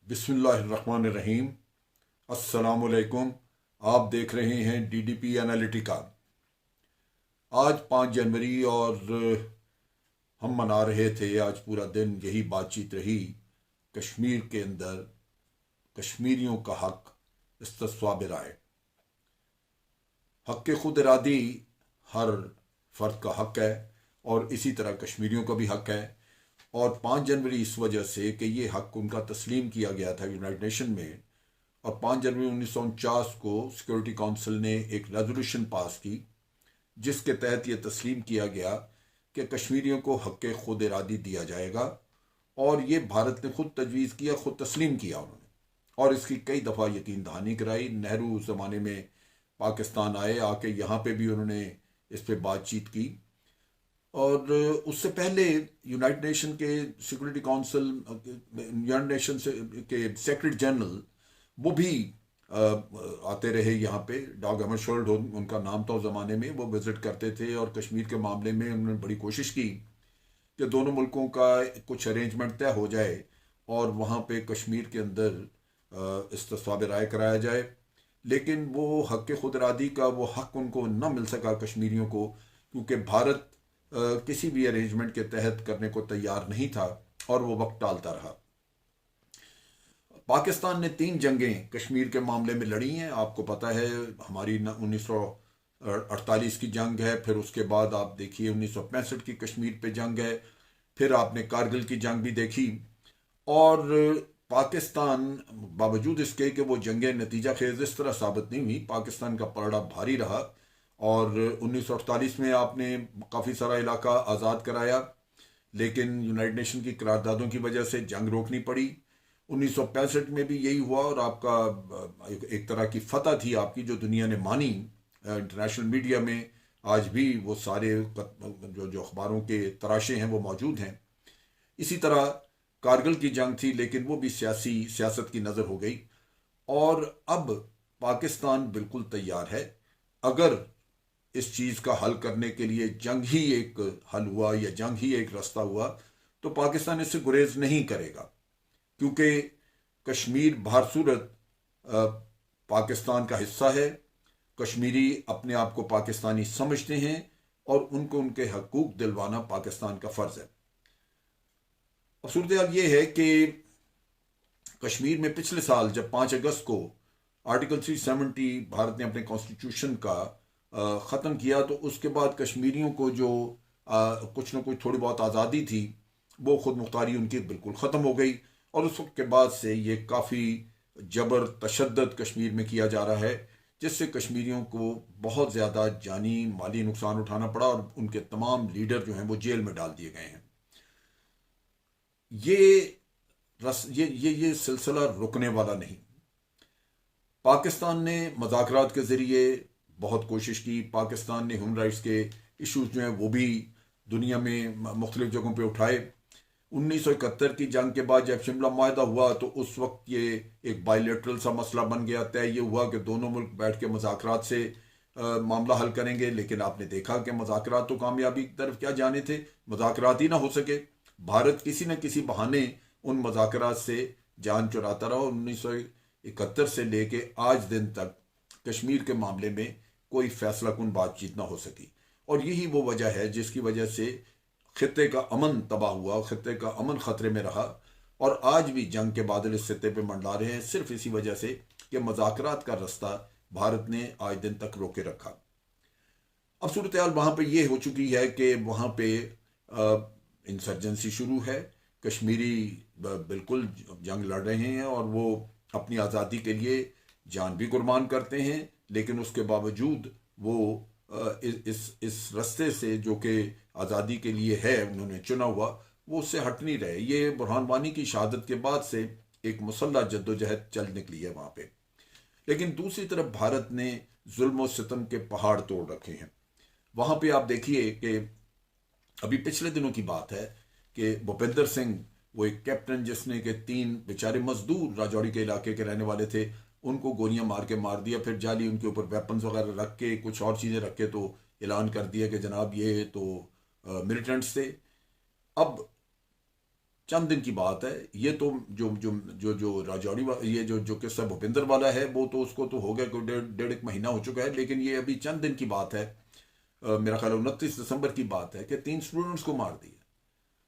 बिस्मिल्लाहिर्रहमानिर्रहीम। अस्सलामुअलैकुम। आप देख रहे हैं डीडीपी एनालिटिका। आज 5 जनवरी और हम मना रहे थे, आज पूरा दिन यही बातचीत रही। कश्मीर के अंदर कश्मीरियों का हक इस्तिस्वाब राय, हक खुद इरादी हर फर्द का हक है और इसी तरह कश्मीरियों का भी हक है। और 5 जनवरी इस वजह से कि ये हक उनका तस्लीम किया गया था यूनाइटेड नेशन में, और 5 जनवरी 1949 को सिक्योरिटी काउंसिल ने एक रेजोल्यूशन पास की जिसके तहत ये तस्लीम किया गया कि कश्मीरियों को हक खुद इरादी दिया जाएगा। और ये भारत ने खुद तजवीज़ किया, खुद तस्लीम किया उन्होंने, और इसकी कई दफ़ा यकीन दहानी कराई। नेहरू उस ज़माने में पाकिस्तान आए, आके यहाँ पे भी उन्होंने इस पर बातचीत की। और उससे पहले यूनाइटेड नेशन के सिक्योरिटी काउंसिल, यूनाइटेड नेशन के सेक्रेटरी जनरल, वो भी आते रहे यहाँ पे। डॉग हमरशोल्ड उनका नाम था उस ज़माने में। वो विज़िट करते थे और कश्मीर के मामले में उन्होंने बड़ी कोशिश की कि दोनों मुल्कों का कुछ अरेंजमेंट तय हो जाए और वहाँ पे कश्मीर के अंदर इस्तिस्वाब राय कराया जाए। लेकिन वो हक खुद इरादी का वो हक उनको न मिल सका कश्मीरियों को, क्योंकि भारत किसी भी अरेंजमेंट के तहत करने को तैयार नहीं था और वो वक्त टालता रहा। पाकिस्तान ने 3 जंगें कश्मीर के मामले में लड़ी हैं, आपको पता है। हमारी 1948 की जंग है, फिर उसके बाद आप देखिए 1965 की कश्मीर पे जंग है, फिर आपने कारगिल की जंग भी देखी। और पाकिस्तान, बावजूद इसके कि वो जंगें नतीजा खेज इस तरह साबित नहीं हुई, पाकिस्तान का पलड़ा भारी रहा। और 1948 में आपने काफ़ी सारा इलाका आज़ाद कराया, लेकिन यूनाइटेड नेशन की करारदादों की वजह से जंग रोकनी पड़ी। 1965 में भी यही हुआ और आपका एक तरह की फतह थी आपकी, जो दुनिया ने मानी। इंटरनेशनल मीडिया में आज भी वो सारे जो अखबारों के तराशे हैं वो मौजूद हैं। इसी तरह कारगिल की जंग थी, लेकिन वो भी सियासत की नज़र हो गई। और अब पाकिस्तान बिल्कुल तैयार है। अगर इस चीज़ का हल करने के लिए जंग ही एक हल हुआ या जंग ही एक रास्ता हुआ, तो पाकिस्तान इससे गुरेज नहीं करेगा, क्योंकि कश्मीर बहरसूरत पाकिस्तान का हिस्सा है। कश्मीरी अपने आप को पाकिस्तानी समझते हैं और उनको उनके हकूक दिलवाना पाकिस्तान का फ़र्ज़ है। अब सूरत हाल ये है कि कश्मीर में पिछले साल जब 5 अगस्त को आर्टिकल 370 भारत ने अपने कॉन्स्टिट्यूशन का ख़त्म किया, तो उसके बाद कश्मीरियों को जो कुछ ना कुछ थोड़ी बहुत आज़ादी थी, वो खुद मुख्तारी उनकी बिल्कुल ख़त्म हो गई। और उस वक्त के बाद से ये काफ़ी जबर तशद्दुद कश्मीर में किया जा रहा है, जिससे कश्मीरियों को बहुत ज़्यादा जानी माली नुकसान उठाना पड़ा और उनके तमाम लीडर जो हैं वो जेल में डाल दिए गए हैं। ये सिलसिला रुकने वाला नहीं। पाकिस्तान ने मुज़ाकरात के ज़रिए बहुत कोशिश की। पाकिस्तान ने ह्यूमन राइट्स के इशूज़ जो हैं वो भी दुनिया में मुख्तलिफ़ जगहों पे उठाए। 1971 की जंग के बाद जब शिमला मुआहदा हुआ, तो उस वक्त ये एक बायलैटरल सा मसला बन गया। तय ये हुआ कि दोनों मुल्क बैठ के मुज़ाकरात से मामला हल करेंगे, लेकिन आपने देखा कि मुज़ाकरात तो कामयाबी की तरफ क्या जाने थे, मुज़ाकरात ही ना हो सके। भारत किसी न किसी बहाने उन मुज़ाकरात से जान चुराता रहा। 1971 से लेके आज दिन तक कश्मीर के मामले में कोई फैसला कुन बातचीत ना हो सकी। और यही वो वजह है जिसकी वजह से खित्ते का अमन तबाह हुआ, खित्ते का अमन ख़तरे में रहा। और आज भी जंग के बादल इस खित्ते पे मंडरा रहे हैं, सिर्फ इसी वजह से कि मुज़ाकरात का रास्ता भारत ने आज दिन तक रोके रखा। अब सूरत हाल वहाँ पे ये हो चुकी है कि वहाँ पे इंसर्जेंसी शुरू है। कश्मीरी बिल्कुल जंग लड़ रहे हैं और वो अपनी आज़ादी के लिए जान भी कुर्बान करते हैं, लेकिन उसके बावजूद वो इस रास्ते से जो कि आज़ादी के लिए है उन्होंने चुना हुआ, वो उससे हट नहीं रहे। ये बुरहान वानी की शहादत के बाद से एक मुसल्लह जद्दोजहद चल निकली है वहाँ पे। लेकिन दूसरी तरफ भारत ने जुल्म और सितम के पहाड़ तोड़ रखे हैं। वहाँ पे आप देखिए कि अभी पिछले दिनों की बात है कि भूपेंद्र सिंह, वो एक कैप्टन जिसने के 3 बेचारे मजदूर राजौरी के इलाके के रहने वाले थे, उनको गोलियां मार के मार दिया। फिर जाली उनके ऊपर वेपन्स वगैरह रख के, कुछ और चीज़ें रख के तो ऐलान कर दिया कि जनाब ये तो मिलिटेंट्स थे। अब चंद दिन की बात है। ये तो जो जो जो जो राजौड़ी ये जो जो किस्सा भूपिंदर वाला है वो तो उसको तो हो गया कोई डेढ़ एक महीना हो चुका है, लेकिन ये अभी चंद दिन की बात है। मेरा ख्याल 29 दिसंबर की बात है कि 3 स्टूडेंट्स को मार दिया।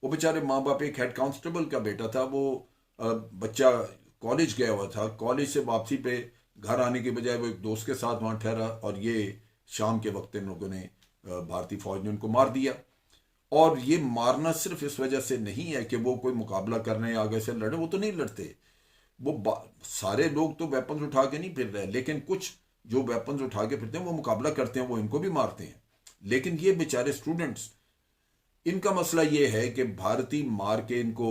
वो बेचारे माँ बाप, एक हेड कांस्टेबल का बेटा था, वो बच्चा कॉलेज गया हुआ था, कॉलेज से वापसी पे घर आने के बजाय वो एक दोस्त के साथ वहाँ ठहरा और ये शाम के वक्त इन लोगों ने भारतीय फौज ने उनको मार दिया। और ये मारना सिर्फ इस वजह से नहीं है कि वो कोई मुकाबला करने आगे से लड़े, वो तो नहीं लड़ते। सारे लोग तो वेपन्स उठा के नहीं फिर रहे, लेकिन कुछ जो वेपन्स उठा के फिरते हैं वो मुकाबला करते हैं, वो इनको भी मारते हैं। लेकिन ये बेचारे स्टूडेंट्स, इनका मसला ये है कि भारतीय मार के इनको,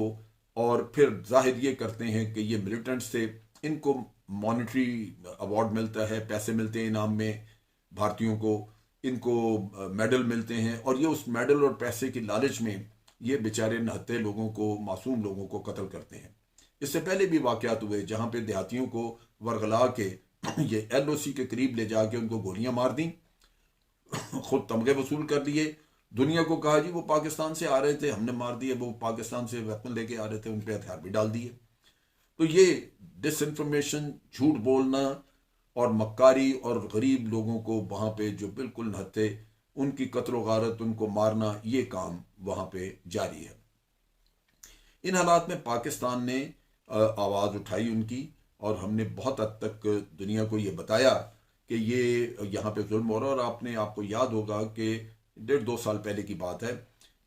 और फिर जाहिर ये करते हैं कि ये मिलिटेंट्स थे, इनको मॉनेटरी अवार्ड मिलता है, पैसे मिलते हैं इनाम में भारतीयों को, इनको मेडल मिलते हैं, और ये उस मेडल और पैसे की लालच में ये बेचारे नहते लोगों को, मासूम लोगों को कत्ल करते हैं। इससे पहले भी वाकयात हुए जहां पे देहातियों को वरगला के ये LOC के करीब ले जाके उनको गोलियां मार दी, खुद तमगे वसूल कर लिए, दुनिया को कहा जी वो पाकिस्तान से आ रहे थे, हमने मार दिए, वो पाकिस्तान से वेपन लेके आ रहे थे, उन पे हथियार भी डाल दिए। तो ये डिसइंफॉर्मेशन, झूठ बोलना और मक्कारी और गरीब लोगों को वहां पे जो बिल्कुल नहते, उनकी कत्ल गारत, उनको मारना, ये काम वहां पे जारी है। इन हालात में पाकिस्तान ने आवाज़ उठाई उनकी, और हमने बहुत हद तक दुनिया को ये बताया कि ये यहाँ पे जुल्म हो रहा है। और आपको याद होगा कि 1.5-2 साल पहले की बात है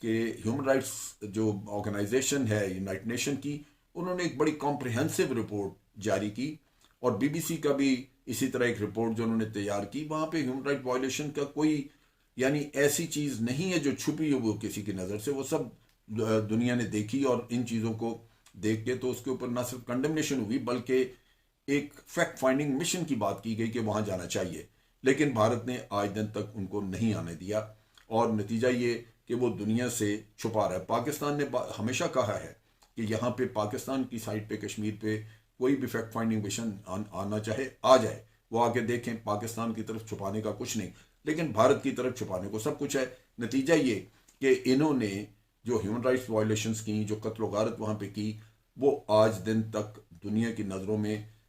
कि ह्यूमन राइट्स जो ऑर्गेनाइजेशन है यूनाइटेड नेशन की, उन्होंने एक बड़ी कॉम्प्रिहेंसिव रिपोर्ट जारी की, और BBC का भी इसी तरह एक रिपोर्ट जो उन्होंने तैयार की, वहाँ पे ह्यूमन राइट वायलेशन का कोई यानी ऐसी चीज़ नहीं है जो छुपी हो वो किसी की नज़र से, वो सब दुनिया ने देखी। और इन चीज़ों को देख के तो उसके ऊपर ना सिर्फ कंडेमनेशन हुई, बल्कि एक फैक्ट फाइंडिंग मिशन की बात की गई कि वहाँ जाना चाहिए, लेकिन भारत ने आज दिन तक उनको नहीं आने दिया, और नतीजा ये कि वो दुनिया से छुपा रहा है। पाकिस्तान ने हमेशा कहा है कि यहाँ पे पाकिस्तान की साइड पे, कश्मीर पे कोई भी फैक्ट फाइंडिंग मिशन आना चाहे आ जाए, वो आके देखें, पाकिस्तान की तरफ छुपाने का कुछ नहीं, लेकिन भारत की तरफ छुपाने को सब कुछ है। नतीजा ये कि इन्होंने जो ह्यूमन राइट्स वायलेशंस की, जो कत्ल गारत वहाँ पे की, वो आज दिन तक दुनिया की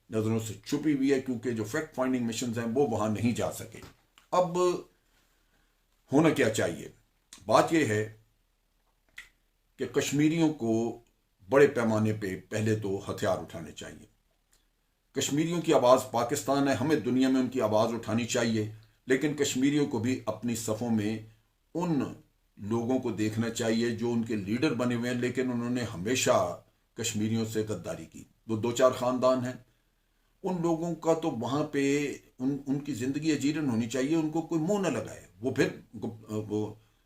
नज़रों से छुपी हुई है, क्योंकि जो फैक्ट फाइंडिंग मिशन हैं वो वहाँ नहीं जा सके। अब होना क्या चाहिए? बात यह है कि कश्मीरियों को बड़े पैमाने पे पहले तो हथियार उठाने चाहिए। कश्मीरियों की आवाज़ पाकिस्तान है, हमें दुनिया में उनकी आवाज़ उठानी चाहिए, लेकिन कश्मीरियों को भी अपनी सफ़ों में उन लोगों को देखना चाहिए जो उनके लीडर बने हुए हैं, लेकिन उन्होंने हमेशा कश्मीरियों से गद्दारी की। 2-4 ख़ानदान हैं, उन लोगों का तो वहाँ पे उनकी ज़िंदगी अजीरन होनी चाहिए, उनको कोई मुंह न लगाए। वो फिर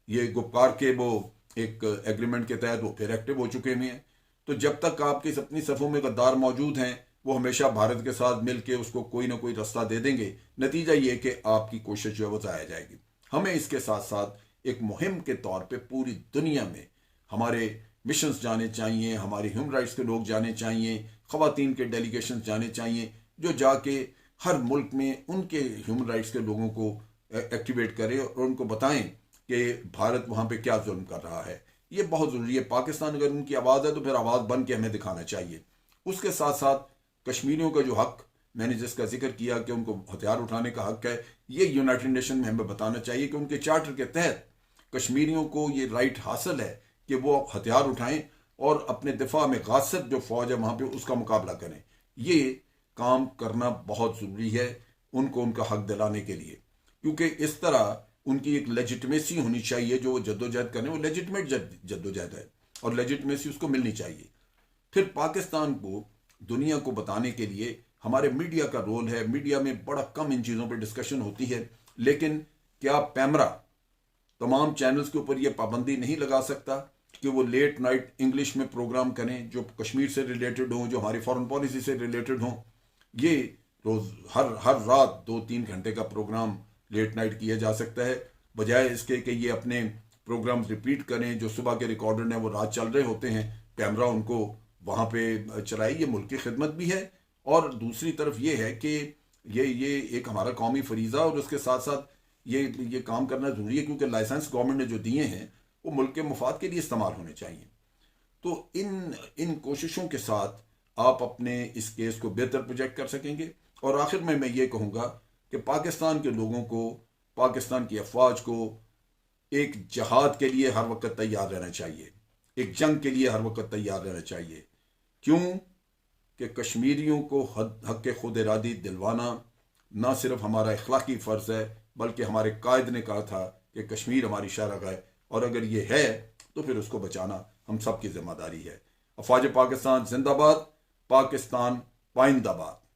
ये गुप्कार के वो एक एग्रीमेंट के तहत वो फिर एक्टिव हो चुके हुए हैं। तो जब तक आपकी अपनी सफ़ों में गद्दार मौजूद हैं, वो हमेशा भारत के साथ मिलके उसको कोई ना कोई रास्ता दे देंगे। नतीजा ये कि आपकी कोशिश जो है वो ज़ाया जाएगी। हमें इसके साथ साथ एक मुहिम के तौर पे पूरी दुनिया में हमारे मिशंस जाने चाहिए, हमारे ह्यूमन राइट्स के लोग जाने चाहिए, ख़वातीन के डेलीगेशन जाने चाहिए, जो जाके हर मुल्क में उनके ह्यूमन राइट्स के लोगों को एक्टिवेट करें और उनको बताएं कि भारत वहाँ पे क्या जुल्म कर रहा है। ये बहुत ज़रूरी है। पाकिस्तान अगर उनकी आवाज़ है तो फिर आवाज़ बन के हमें दिखाना चाहिए। उसके साथ साथ कश्मीरियों का जो हक, मैंने जिसका जिक्र किया कि उनको हथियार उठाने का हक है, ये यूनाइटेड नेशन में हमें बताना चाहिए कि उनके चार्टर के तहत कश्मीरियों को ये राइट हासिल है कि वो हथियार उठाएं और अपने दिफा में गासिब जो फौज है वहाँ पे उसका मुकाबला करें। ये काम करना बहुत ज़रूरी है उनको उनका हक दिलाने के लिए, क्योंकि इस तरह उनकी एक लेजिटमेसी होनी चाहिए। जो वो जद्दोजहद करें वो लेजिटमेट जद्दोजहद है और लेजिटमेसी उसको मिलनी चाहिए। फिर पाकिस्तान को दुनिया को बताने के लिए हमारे मीडिया का रोल है। मीडिया में बड़ा कम इन चीज़ों पर डिस्कशन होती है, लेकिन क्या पैमरा तमाम चैनल्स के ऊपर यह पाबंदी नहीं लगा सकता कि वो लेट नाइट इंग्लिश में प्रोग्राम करें जो कश्मीर से रिलेटेड हों, जो हमारी फॉरेन पॉलिसी से रिलेटेड हों? ये रोज़ हर रात 2-3 घंटे का प्रोग्राम लेट नाइट किया जा सकता है, बजाय इसके कि ये अपने प्रोग्राम रिपीट करें। जो सुबह के रिकॉर्डर हैं वो रात चल रहे होते हैं, कैमरा उनको वहाँ पे चलाए। ये मुल्क की खिदमत भी है, और दूसरी तरफ ये है कि ये एक हमारा कौमी फरीज़ा, और उसके साथ साथ ये काम करना ज़रूरी है, क्योंकि लाइसेंस गवर्नमेंट ने जो दिए हैं वो मुल्क के मुफाद के लिए इस्तेमाल होने चाहिए। तो इन इन कोशिशों के साथ आप अपने इस केस को बेहतर प्रोजेक्ट कर सकेंगे। और आखिर में मैं ये कहूँगा कि पाकिस्तान के लोगों को, पाकिस्तान की अफवाज को एक जहाद के लिए हर वक्त तैयार रहना चाहिए, एक जंग के लिए हर वक्त तैयार रहना चाहिए। क्यों कि कश्मीरियों को हक खुद इरादी दिलवाना ना सिर्फ हमारा अखलाकी फ़र्ज़ है, बल्कि हमारे कायद ने कहा था कि कश्मीर हमारी शरग़ है, और अगर ये है तो फिर उसको बचाना हम सब की जिम्मेदारी है। अफवाज पाकिस्तान जिंदाबाद, पाकिस्तान पाइंदाबाद।